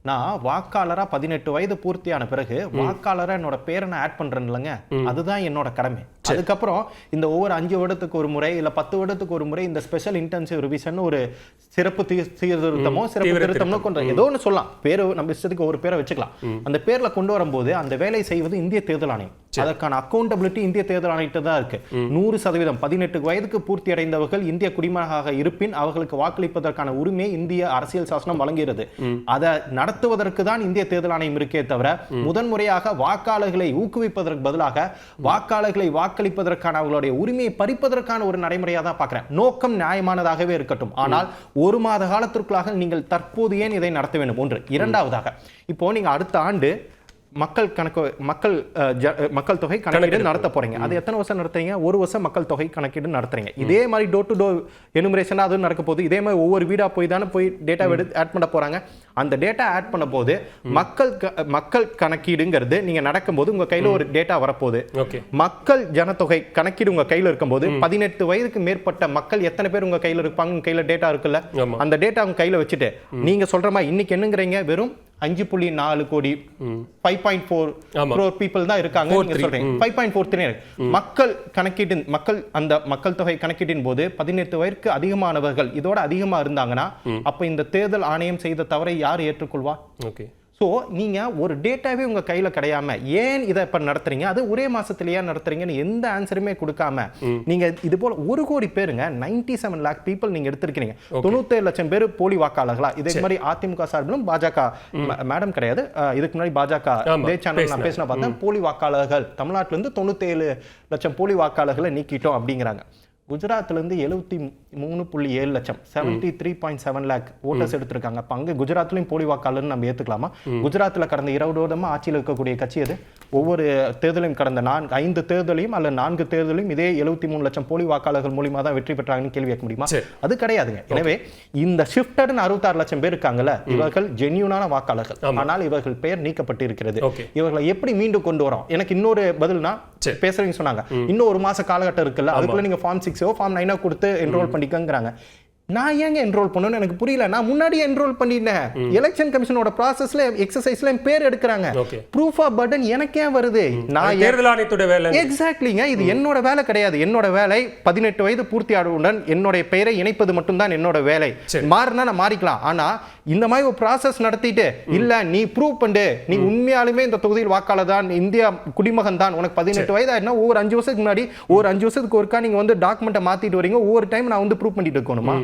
நான் வாக்காளரா 18 வயது பூர்த்தியான பிறகு வாக்காளரா என்னோட பேரை நான் ஆட் பண்றேன் இல்லைங்க, அதுதான் என்னோட கடமை. அதுக்கப்புறம் இந்த ஒவ்வொரு 5 வருடத்துக்கு ஒரு முறை இல்ல 10 வருடத்துக்கு ஒரு முறை இந்த ஸ்பெஷல் இன்டென்சிவ் ரிவிஷன் ஒரு சிறப்பு சீர்திருத்தமோ சிறப்பு திருத்தமோ கொண்டு ஏதோ ஒன்று சொல்லலாம், பேரு நம்ம இஷ்டத்துக்கு ஒரு பேரை வச்சுக்கலாம். அந்த பேர்ல கொண்டு வரும்போது அந்த வேலை செய்வது இந்திய தேர்தல் ஆணையம். அதற்கான அக்கௌண்டபிலிட்டி இந்திய தேர்தல் ஆணையத்தை தான் இருக்கு. 100% 18 வயதுக்கு பூர்த்தி அடைந்தவர்கள் இந்திய குடிமகனாக இருப்பின் அவர்களுக்கு வாக்களிப்பதற்கான உரிமையை இந்திய அரசியல் சாசனம் வழங்குகிறது. அதை நடத்துவதற்கு தான் இந்திய தேர்தல் ஆணையம் இருக்கே தவிர முதன்முறையாக வாக்காளர்களை ஊக்குவிப்பதற்கு பதிலாக வாக்காளர்களை வாக்களிப்பதற்கான அவர்களுடைய உரிமையை பறிப்பதற்கான ஒரு நடைமுறையாக தான் பார்க்கிறேன். நோக்கம் நியாயமானதாகவே இருக்கட்டும், ஆனால் 1 மாத காலத்திற்குள்ளாக நீங்கள் தற்போது ஏன் இதை நடத்த வேண்டும்? ஒன்று. இரண்டாவதாக, இப்போ நீங்க அடுத்த ஆண்டு மக்கள் தொகை கணக்கீடு நடத்த போறீங்க. அது எத்தனை வருஷம் நடத்துறீங்க? 1 வருஷம் மக்கள் தொகை கணக்கீடு நடத்துறீங்க. இதே மாதிரி டோர் டு டோர் எனுமரேஷன் அது நடக்க போகுது. இதே மாதிரி ஒவ்வொரு வீடா போய் தானே போய் டேட்டா ஆட் பண்ண போறாங்க. அந்த டேட்டா ஆட் பண்ண போது மக்கள் கணக்கீடுங்கிறது நீங்க நடக்கும்போது உங்க கையில ஒரு டேட்டா வரப்போகுது. மக்கள் ஜனத்தொகை கணக்கீடு உங்க கையில இருக்கும்போது 18 வயதுக்கு மேற்பட்ட மக்கள் எத்தனை பேர் உங்க கையில இருப்பாங்க? உங்க கையில டேட்டா இருக்குல்ல, அந்த டேட்டா உங்க கையில வச்சுட்டு நீங்க சொல்ற மாதிரி இன்னைக்கு என்னங்கிறீங்க, வெறும் 5.4 கோடி 5.4 crore people தான் இருக்காங்க. நீங்க சொல்றீங்க 5.43 மக்கள் கணக்கீட்டு மக்கள் தொகை கணக்கீட்டின் போது 18 வயதுக்கு அதிகமானவர்கள் இதோட அதிகமா இருந்தாங்கன்னா அப்ப இந்த தேர்தல் ஆணையம் செய்த தவறை யார் ஏற்றுக்கொள்வா? ஸோ நீங்கள் ஒரு டேட்டாவே உங்கள் கையில் கிடையாம ஏன் இதை இப்போ நடத்துறீங்க, அது ஒரே மாசத்துலயே நடத்துறீங்கன்னு எந்த ஆன்சருமே கொடுக்காம நீங்கள் இது போல 1 கோடி பேருங்க 97 lakh people நீங்கள் எடுத்திருக்கீங்க. 97 லட்சம் பேர் போலி வாக்காளர்களா? இதே மாதிரி அதிமுக சார்பிலும் பாஜக மேடம் கிடையாது, இதுக்கு முன்னாடி பாஜக சேனல் நான் பேசினா பார்த்தேன், போலி வாக்காளர்கள் தமிழ்நாட்டிலிருந்து 97 லட்சம் போலி வாக்காளர்களை நீக்கிட்டோம் அப்படிங்கிறாங்க. குஜராத்லேருந்து 73.7 லட்சம் 73.7 lakh ஓட்டர்ஸ் எடுத்திருக்காங்க. அப்போ அங்கே குஜராத்லையும் போலி வாக்காளர்னு நம்ம ஏற்றுக்கலாமா? குஜராத்தில் கடந்த 20 வருடமாக ஆட்சியில் இருக்கக்கூடிய கட்சி அது. ஒவ்வொரு தேர்தலையும் கடந்த 5 தேர்தலையும் அல்ல 4 தேர்தலையும் இதே 73 லட்சம் போலி வாக்காளர்கள் மூலியமா தான் வெற்றி பெற்றாங்கன்னு கேள்வி கேட்க முடியுமா? அது கிடையாதுங்க. எனவே இந்த ஷிஃப்டட்னு 66 லட்சம் பேர் இருக்காங்கல்ல, இவர்கள் ஜென்யூனான வாக்காளர்கள், ஆனால் இவர்கள் பெயர் நீக்கப்பட்டு இருக்கிறது. இவர்களை எப்படி மீண்டும் கொண்டு வரோம்? எனக்கு இன்னொரு பதில்னா பேசுறீங்க சொன்னாங்க, இன்னும் 1 மாச காலகட்டம் இருக்குல்ல, அதுக்குள்ள நீங்க ஃபார்ம் 6 ஃபார்ம் 9 கொடுத்து என்ரோல் பண்ணிக்கங்கிறாங்க. நான் ஏங்க என்ரோல் பண்ணணும்னு எனக்கு புரியல. நான் முன்னாடியே என்ரோல் பண்ணிட்டேன். எலெக்ஷன் கமிஷனோட ப்ராசஸ்ல எக்ஸசைஸ்ல பேர் எடுக்கிறாங்க. ப்ரூஃப் ஆஃப் பர்டன் எனக்கு ஏன் வருது? நான் தேர்தல் ஆணையத்தோட வேலை. எக்ஸாக்ட்லிங்க, இது என்னோட வேலை கிடையாது. என்னோட வேலை 18 வயது பூர்த்தி ஆனவுடன் என்னோட பெயரை இணைப்பது மட்டும்தான் என்னோட வேலை. மாறினா நான் மாறிக்கலாம். ஆனா இந்த மாதிரி ஒரு ப்ராசஸ் நடத்திட்டு இல்ல நீ ப்ரூவ் பண்ணு, நீ உண்மையாலுமே இந்த தொகுதியில் வாக்காளர் தான், இந்தியா குடிமகன் தான், உனக்கு 18 வயது ஆயிடுனா ஒவ்வொரு 5 வருஷத்துக்கு முன்னாடி 5 வருஷத்துக்கு ஒருக்கா நீங்க டாக்குமெண்ட்டை மாத்திட்டு வரீங்க, ஒவ்வொரு டைம் நான் ப்ரூவ் பண்ணிட்டு இருக்கணுமா?